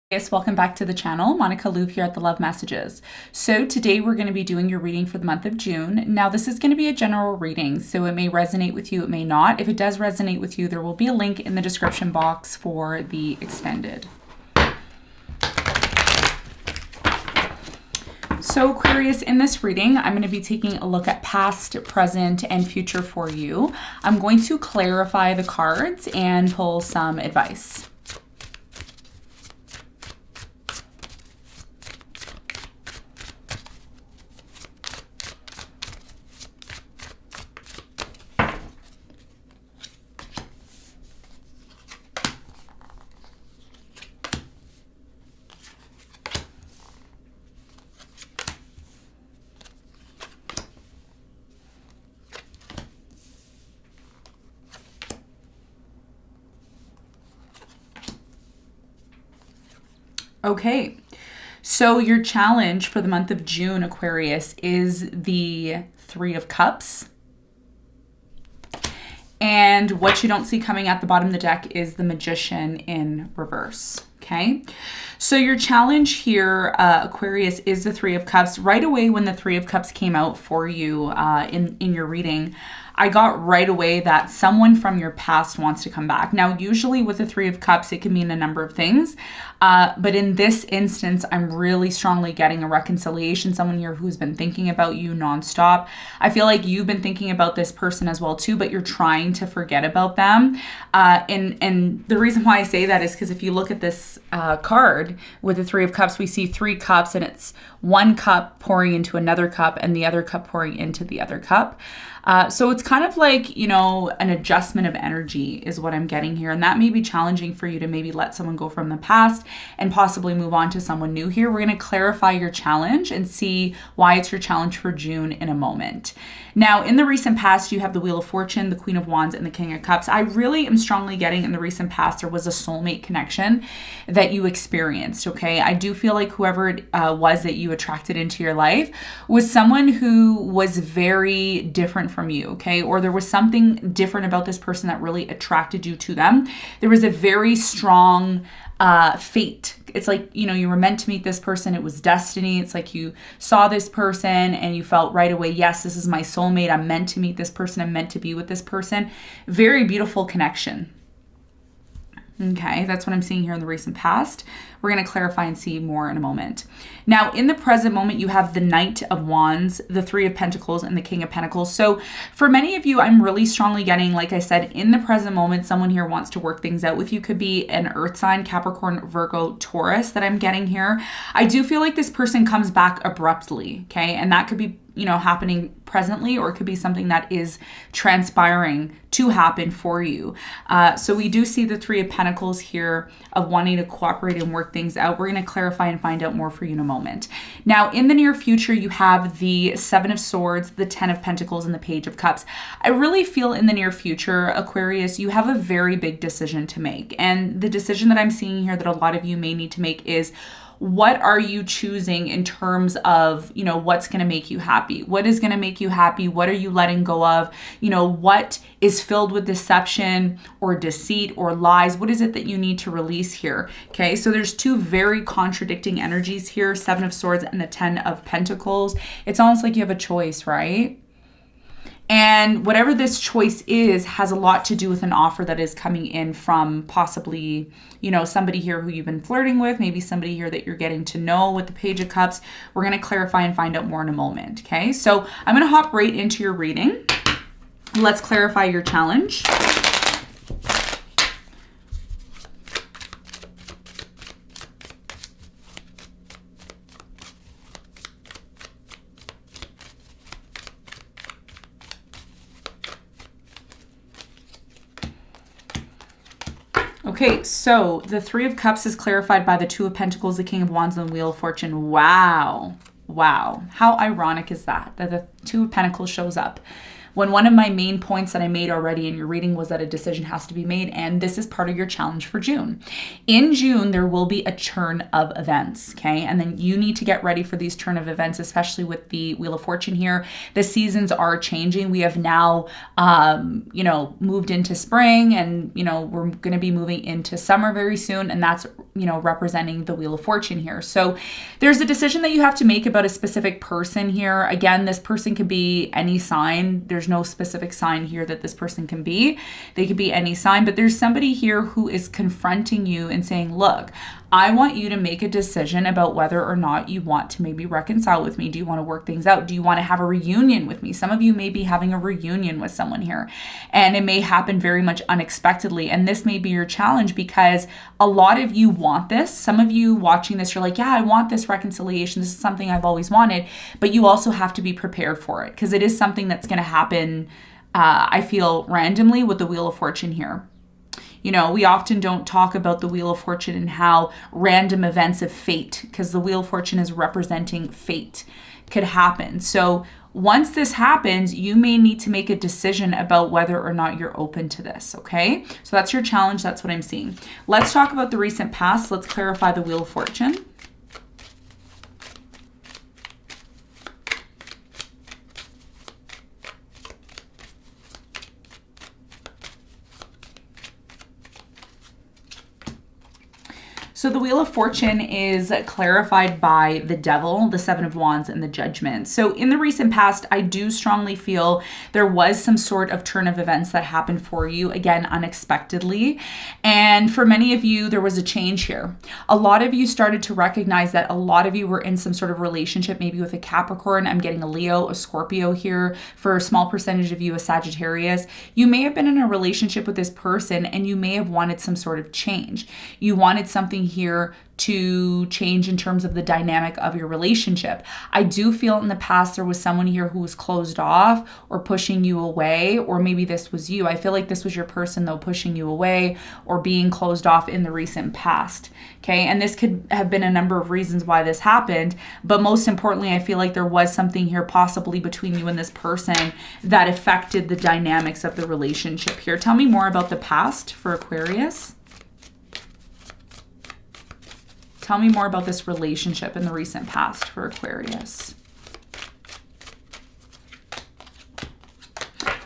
Yes, welcome back to the channel. Monica Louv here at the Love Messages. So today we're going to be doing your reading for the month of June. Now this is going to be a general reading, so it may resonate with you, it may not. If it does resonate with you, there will be a link in the description box for the extended. So Aquarius, in this reading, I'm going to be taking a look at past, present, and future for you. I'm going to clarify the cards and pull some advice. Okay, so your challenge for the month of June, Aquarius, is the Three of Cups. And what you don't see coming at the bottom of the deck is the Magician in reverse. Okay, so your challenge here, Aquarius, is the Three of Cups. Right away when the Three of Cups came out for you in your reading, I got right away that someone from your past wants to come back. Now, usually with the Three of Cups, it can mean a number of things. But in this instance, I'm really strongly getting a reconciliation, someone here who's been thinking about you nonstop. I feel like you've been thinking about this person as well too, but you're trying to forget about them. And the reason why I say that is because if you look at this card with the Three of Cups, we see three cups, and it's one cup pouring into another cup and the other cup pouring into the other cup. So it's kind of like, you know, an adjustment of energy is what I'm getting here. And that may be challenging for you to maybe let someone go from the past and possibly move on to someone new here. We're going to clarify your challenge and see why it's your challenge for June in a moment. Now, in the recent past, you have the Wheel of Fortune, the Queen of Wands, and the King of Cups. I really am strongly getting in the recent past there was a soulmate connection that you experienced, okay? I do feel like whoever it was that you attracted into your life was someone who was very different from you, okay? Or there was something different about this person that really attracted you to them. There was a very strong fate. It's like, you know, you were meant to meet this person. It was destiny. It's like you saw this person and you felt right away, yes, this is my soulmate. I'm meant to meet this person. I'm meant to be with this person. Very beautiful connection. Okay, that's what I'm seeing here in the recent past. We're going to clarify and see more in a moment. Now, in the present moment, you have the Knight of Wands, the Three of Pentacles, and the King of Pentacles. So for many of you, I'm really strongly getting, like I said, in the present moment, someone here wants to work things out with you. Could be an earth sign, Capricorn, Virgo, Taurus that I'm getting here. I do feel like this person comes back abruptly, okay? And that could be, you know, happening presently, or it could be something that is transpiring to happen for you. So we do see the Three of Pentacles here of wanting to cooperate and work things out. We're going to clarify and find out more for you in a moment. Now, in the near future, you have the Seven of Swords, the Ten of Pentacles, and the Page of Cups. I really feel in the near future, Aquarius, you have a very big decision to make. And the decision that I'm seeing here that a lot of you may need to make is, what are you choosing in terms of, you know, what's going to make you happy? What is going to make you happy? What are you letting go of? You know, what is filled with deception or deceit or lies? What is it that you need to release here? Okay, so there's two very contradicting energies here, Seven of Swords and the Ten of Pentacles. It's almost like you have a choice, right? And whatever this choice is has a lot to do with an offer that is coming in from possibly, you know, somebody here who you've been flirting with, maybe somebody here that you're getting to know with the Page of Cups. We're going to clarify and find out more in a moment, okay? So I'm going to hop right into your reading. Let's clarify your challenge. Okay, so the Three of Cups is clarified by the Two of Pentacles, the King of Wands, and the Wheel of Fortune. Wow. Wow. How ironic is that the Two of Pentacles shows up when one of my main points that I made already in your reading was that a decision has to be made, and this is part of your challenge for June. In June, there will be a turn of events, okay? And then you need to get ready for these turn of events, especially with the Wheel of Fortune here. The seasons are changing. We have now, moved into spring, and, we're going to be moving into summer very soon, and that's, representing the Wheel of Fortune here. So there's a decision that you have to make about a specific person here. Again, this person could be any sign. There's no specific sign here that this person can be. They could be any sign, but there's somebody here who is confronting you and saying, look, I want you to make a decision about whether or not you want to maybe reconcile with me. Do you want to work things out? Do you want to have a reunion with me? Some of you may be having a reunion with someone here, and it may happen very much unexpectedly. And this may be your challenge because a lot of you want this. Some of you watching this, you're like, yeah, I want this reconciliation. This is something I've always wanted, but you also have to be prepared for it because it is something that's going to happen, I feel, randomly with the Wheel of Fortune here. We often don't talk about the Wheel of Fortune and how random events of fate, because the Wheel of Fortune is representing fate, could happen. So once this happens, you may need to make a decision about whether or not you're open to this, okay? So that's your challenge. That's what I'm seeing. Let's talk about the recent past. Let's clarify the Wheel of Fortune. So the Wheel of Fortune is clarified by the Devil, the Seven of Wands, and the Judgment. So in the recent past, I do strongly feel there was some sort of turn of events that happened for you, again, unexpectedly. And for many of you, there was a change here. A lot of you started to recognize that a lot of you were in some sort of relationship, maybe with a Capricorn. I'm getting a Leo, a Scorpio here. For a small percentage of you, a Sagittarius. You may have been in a relationship with this person and you may have wanted some sort of change. You wanted something here to change in terms of the dynamic of your relationship. I do feel in the past there was someone here who was closed off or pushing you away, or maybe this was you. I feel like this was your person though, pushing you away or being closed off in the recent past. Okay, and this could have been a number of reasons why this happened, but most importantly, I feel like there was something here possibly between you and this person that affected the dynamics of the relationship here. Tell me more about the past for Aquarius. Tell me more about this relationship in the recent past for Aquarius.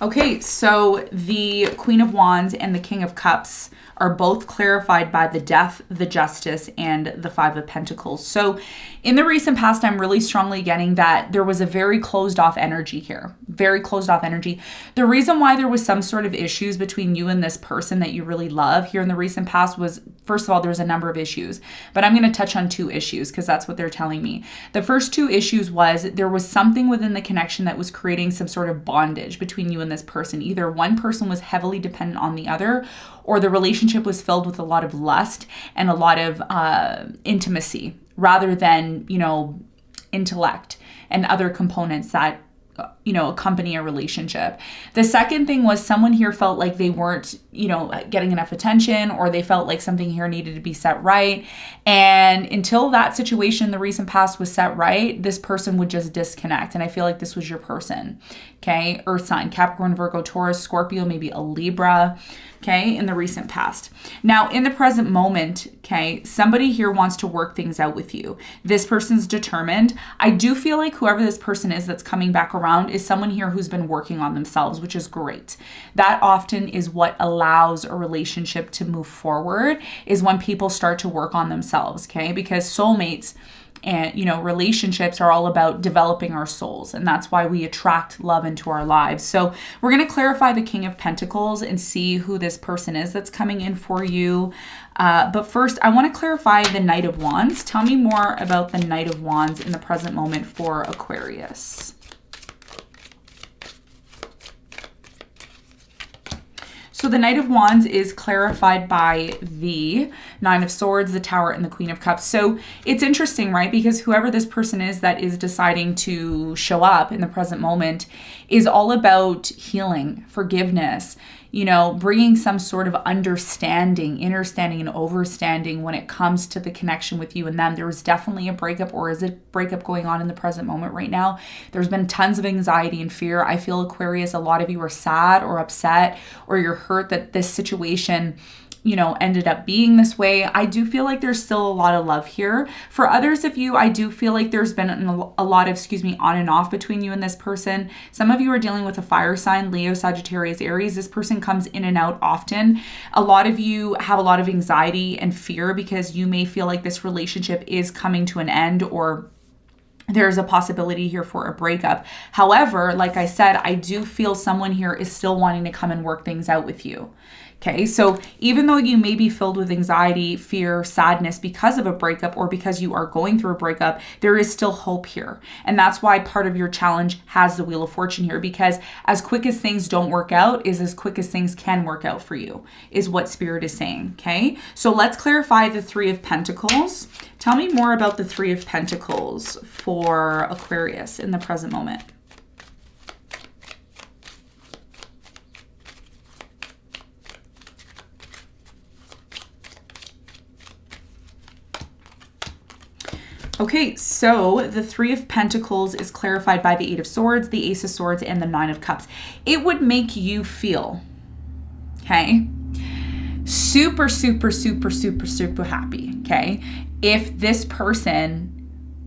Okay, so the Queen of Wands and the King of Cups are both clarified by the Death, the Justice, and the Five of Pentacles. So in the recent past, I'm really strongly getting that there was a very closed off energy here. Very closed off energy. The reason why there was some sort of issues between you and this person that you really love here in the recent past was, first of all, there's a number of issues, but I'm going to touch on two issues because that's what they're telling me. The first two issues was there was something within the connection that was creating some sort of bondage between you and this person. Either one person was heavily dependent on the other, or the relationship was filled with a lot of lust and a lot of intimacy rather than, intellect and other components that, accompany a relationship. The second thing was someone here felt like they weren't, getting enough attention, or they felt like something here needed to be set right. And until that situation in the recent past was set right, this person would just disconnect. And I feel like this was your person. Okay. Earth sign, Capricorn, Virgo, Taurus, Scorpio, maybe a Libra. Okay, in the recent past. Now, in the present moment, okay, somebody here wants to work things out with you. This person's determined. I do feel like whoever this person is that's coming back around is someone here who's been working on themselves, which is great. That often is what allows a relationship to move forward, is when people start to work on themselves, okay? Because soulmates and, relationships are all about developing our souls. And that's why we attract love into our lives. So we're going to clarify the King of Pentacles and see who this person is that's coming in for you. But first, I want to clarify the Knight of Wands. Tell me more about the Knight of Wands in the present moment for Aquarius. So the Knight of Wands is clarified by the Nine of Swords, the Tower, and the Queen of Cups. So it's interesting, right? Because whoever this person is that is deciding to show up in the present moment is all about healing, forgiveness, you know, bringing some sort of understanding, understanding and overstanding when it comes to the connection with you and them. There was definitely a breakup, or is a breakup going on in the present moment right now. There's been tons of anxiety and fear. I feel, Aquarius, a lot of you are sad or upset, or you're hurt that this situation, you know, ended up being this way. I do feel like there's still a lot of love here. For others of you, I do feel like there's been a lot of, on and off between you and this person. Some of you are dealing with a fire sign, Leo, Sagittarius, Aries. This person comes in and out often. A lot of you have a lot of anxiety and fear because you may feel like this relationship is coming to an end, or there's a possibility here for a breakup. However, like I said, I do feel someone here is still wanting to come and work things out with you. Okay, so even though you may be filled with anxiety, fear, sadness because of a breakup, or because you are going through a breakup, there is still hope here. And that's why part of your challenge has the Wheel of Fortune here, because as quick as things don't work out is as quick as things can work out for you, is what Spirit is saying. Okay, so let's clarify the Three of Pentacles. Tell me more about the Three of Pentacles for Aquarius in the present moment. Okay, so the Three of Pentacles is clarified by the Eight of Swords, the Ace of Swords, and the Nine of Cups. It would make you feel, okay, super, super, super, super, super happy, okay, if this person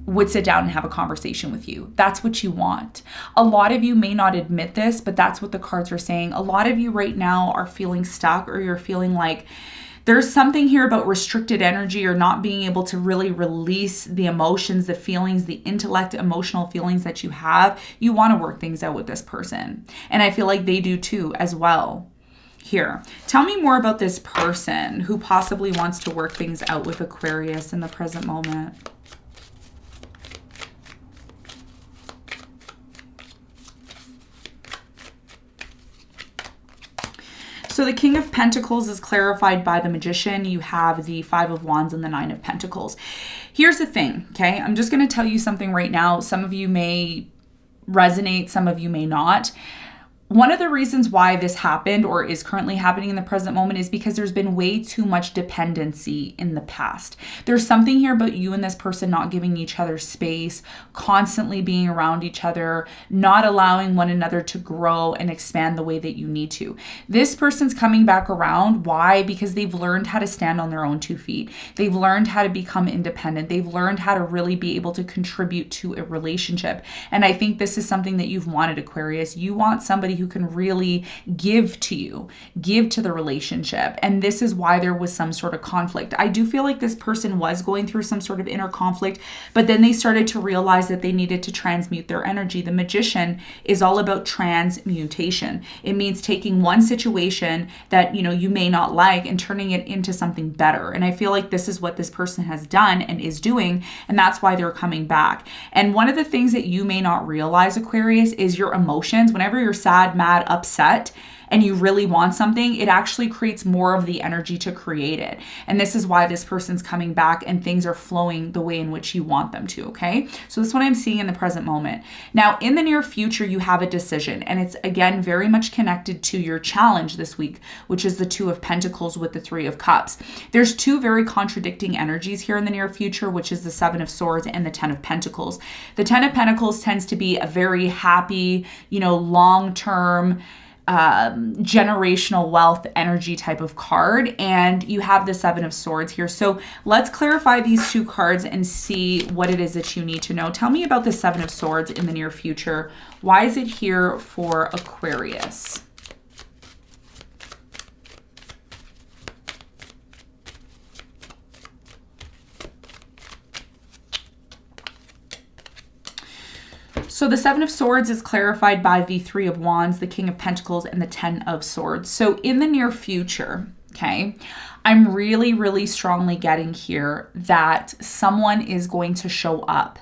would sit down and have a conversation with you. That's what you want. A lot of you may not admit this, but that's what the cards are saying. A lot of you right now are feeling stuck, or you're feeling like there's something here about restricted energy, or not being able to really release the emotions, the feelings, the intellect, emotional feelings that you have. You want to work things out with this person. And I feel like they do too as well. Here, tell me more about this person who possibly wants to work things out with Aquarius in the present moment. So the King of Pentacles is clarified by the Magician. You have the Five of Wands and the Nine of Pentacles. Here's the thing, okay? I'm just going to tell you something right now. Some of you may resonate, some of you may not. One of the reasons why this happened, or is currently happening in the present moment, is because there's been way too much dependency in the past. There's something here about you and this person not giving each other space, constantly being around each other, not allowing one another to grow and expand the way that you need to. This person's coming back around. Why? Because they've learned how to stand on their own 2 feet. They've learned how to become independent. They've learned how to really be able to contribute to a relationship. And I think this is something that you've wanted, Aquarius. You want somebody who can really give to you, give to the relationship. And this is why there was some sort of conflict. I do feel like this person was going through some sort of inner conflict, but then they started to realize that they needed to transmute their energy. The Magician is all about transmutation. It means taking one situation that, you know, you may not like and turning it into something better. And I feel like this is what this person has done and is doing, and that's why they're coming back. And one of the things that you may not realize, Aquarius, is your emotions. Whenever you're sad, mad, upset, and you really want something, it actually creates more of the energy to create it. And this is why this person's coming back and things are flowing the way in which you want them to, okay? So that's what I'm seeing in the present moment. Now, in the near future, you have a decision, and it's, again, very much connected to your challenge this week, which is the Two of Pentacles with the Three of Cups. There's two very contradicting energies here in the near future, which is the Seven of Swords and the Ten of Pentacles. The Ten of Pentacles tends to be a very happy, you know, long-term, generational wealth energy type of card, and you have the Seven of Swords here. So let's clarify these two cards and see what it is that you need to know. Tell me about the Seven of Swords in the near future. Why is it here for Aquarius? So the Seven of Swords is clarified by the Three of Wands, the King of Pentacles, and the Ten of Swords. So in the near future, okay, I'm really, really strongly getting here that someone is going to show up.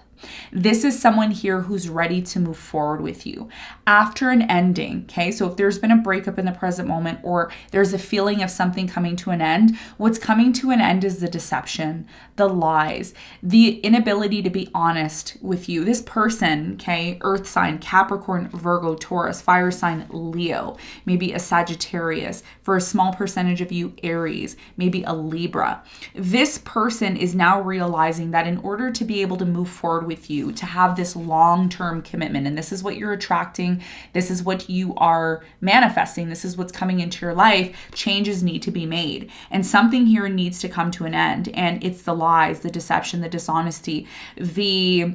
This is someone here who's ready to move forward with you after an ending, okay? So if there's been a breakup in the present moment, or there's a feeling of something coming to an end, what's coming to an end is the deception, the lies, the inability to be honest with you. This person, okay, earth sign, Capricorn, Virgo, Taurus, fire sign, Leo, maybe a Sagittarius, for a small percentage of you, Aries, maybe a Libra. This person is now realizing that in order to be able to move forward with you, to have this long-term commitment, and this is what you're attracting, this is what you are manifesting, this is what's coming into your life, changes need to be made. And something here needs to come to an end. And it's the lies, the deception, the dishonesty, the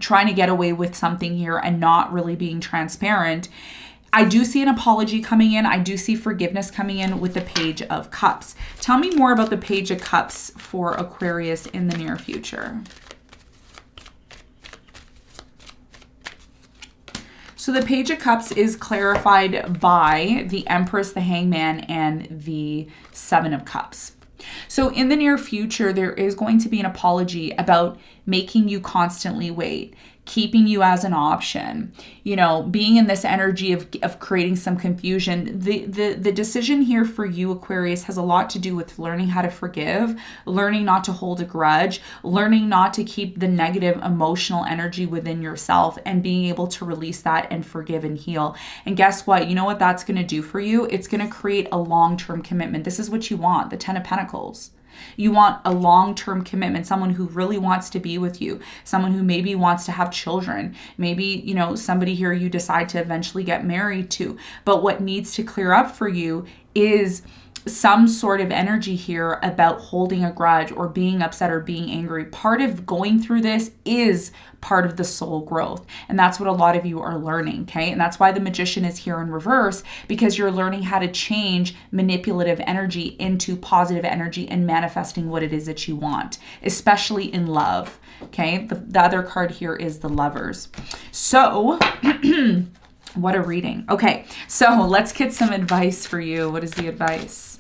trying to get away with something here and not really being transparent. I do see an apology coming in. I do see forgiveness coming in with the Page of Cups. Tell me more about the Page of Cups for Aquarius in the near future. So the Page of Cups is clarified by the Empress, the Hangman, and the Seven of Cups. So in the near future, there is going to be an apology about making you constantly wait, keeping you as an option, you know, being in this energy of creating some confusion. The decision here for you, Aquarius, has a lot to do with learning how to forgive, learning not to hold a grudge, learning not to keep the negative emotional energy within yourself, and being able to release that and forgive and heal. And guess what? You know what that's going to do for you? It's going to create a long-term commitment. This is what you want, the Ten of Pentacles. You want a long-term commitment, someone who really wants to be with you, someone who maybe wants to have children, maybe, you know, somebody here you decide to eventually get married to. But what needs to clear up for you is some sort of energy here about holding a grudge or being upset or being angry. Part of going through this is part of the soul growth. And that's what a lot of you are learning, okay? And that's why the Magician is here in reverse, because you're learning how to change manipulative energy into positive energy and manifesting what it is that you want, especially in love, okay? The other card here is the Lovers. So, what a reading. Okay, so let's get some advice for you. What is the advice?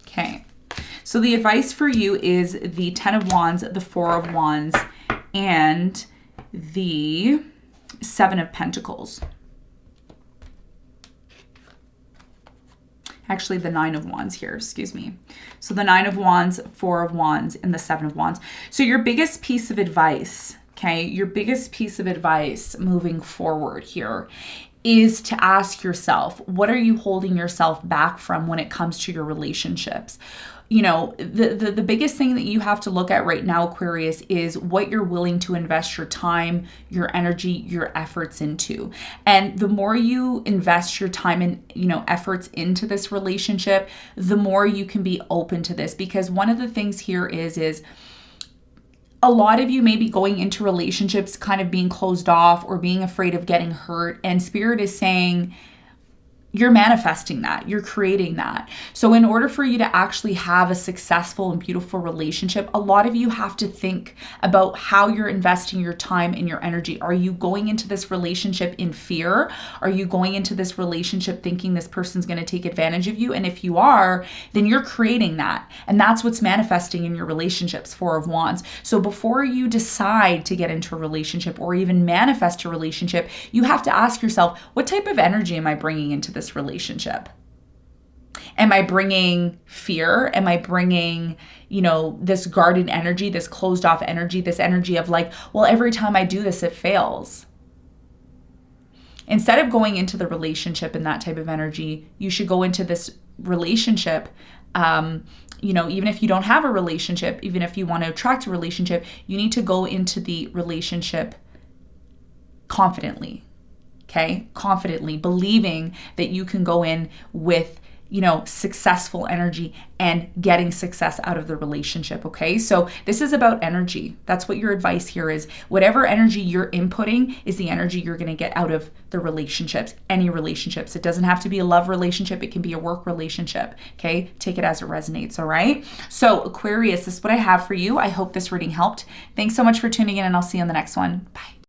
Okay, so the advice for you is the Ten of Wands, the Four of Wands, and the Seven of Pentacles. Actually, the Nine of Wands here, excuse me. So the Nine of Wands, Four of Wands, and the Seven of Wands. So your biggest piece of advice, okay, your biggest piece of advice moving forward here is to ask yourself, what are you holding yourself back from when it comes to your relationships? You know, the biggest thing that you have to look at right now, Aquarius, is what you're willing to invest your time, your energy, your efforts into. And the more you invest your time and, you know, efforts into this relationship, the more you can be open to this. Because one of the things here is a lot of you may be going into relationships kind of being closed off or being afraid of getting hurt. And Spirit is saying, you're manifesting that, you're creating that. So in order for you to actually have a successful and beautiful relationship, a lot of you have to think about how you're investing your time and your energy. Are you going into this relationship in fear? Are you going into this relationship thinking this person's going to take advantage of you? And if you are, then you're creating that. And that's what's manifesting in your relationships, Four of Wands. So before you decide to get into a relationship or even manifest a relationship, you have to ask yourself, what type of energy am I bringing into this relationship? Am I bringing fear? Am I bringing, you know, this guarded energy, this closed off energy, this energy of like, well, every time I do this, it fails? Instead of going into the relationship in that type of energy, you should go into this relationship, you know, even if you don't have a relationship, even if you want to attract a relationship, you need to go into the relationship confidently. Okay, confidently, believing that you can go in with, you know, successful energy and getting success out of the relationship. Okay, so this is about energy. That's what your advice here is. Whatever energy you're inputting is the energy you're going to get out of the relationships, any relationships. It doesn't have to be a love relationship. It can be a work relationship. Okay, take it as it resonates. All right. So Aquarius, this is what I have for you. I hope this reading helped. Thanks so much for tuning in, and I'll see you on the next one. Bye.